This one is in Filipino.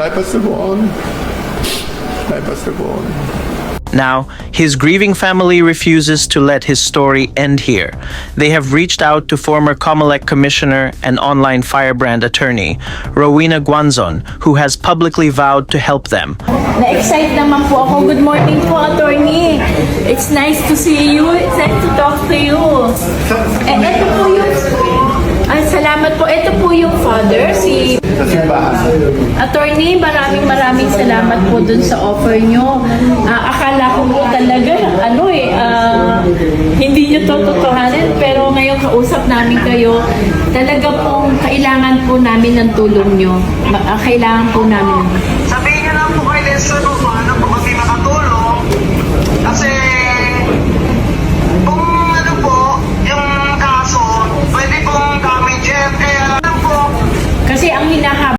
Life has to go on. Life has to go on. Now, his grieving family refuses to let his story end here. They have reached out to former COMELEC commissioner and online firebrand attorney, Rowena Guanzon, who has publicly vowed to help them. Na-excite naman po ako. Good morning po, attorney. It's nice to see you. It's nice to talk to you. Ito po yung... salamat po. Ito po yung father, si... Attorney, maraming salamat po dun sa offer nyo. Akala ko po talaga, hindi nyo tototohanin, pero ngayon kausap namin kayo, talaga pong kailangan po namin ng tulong nyo. Kailangan po namin. Sabihin nyo lang po kay Lester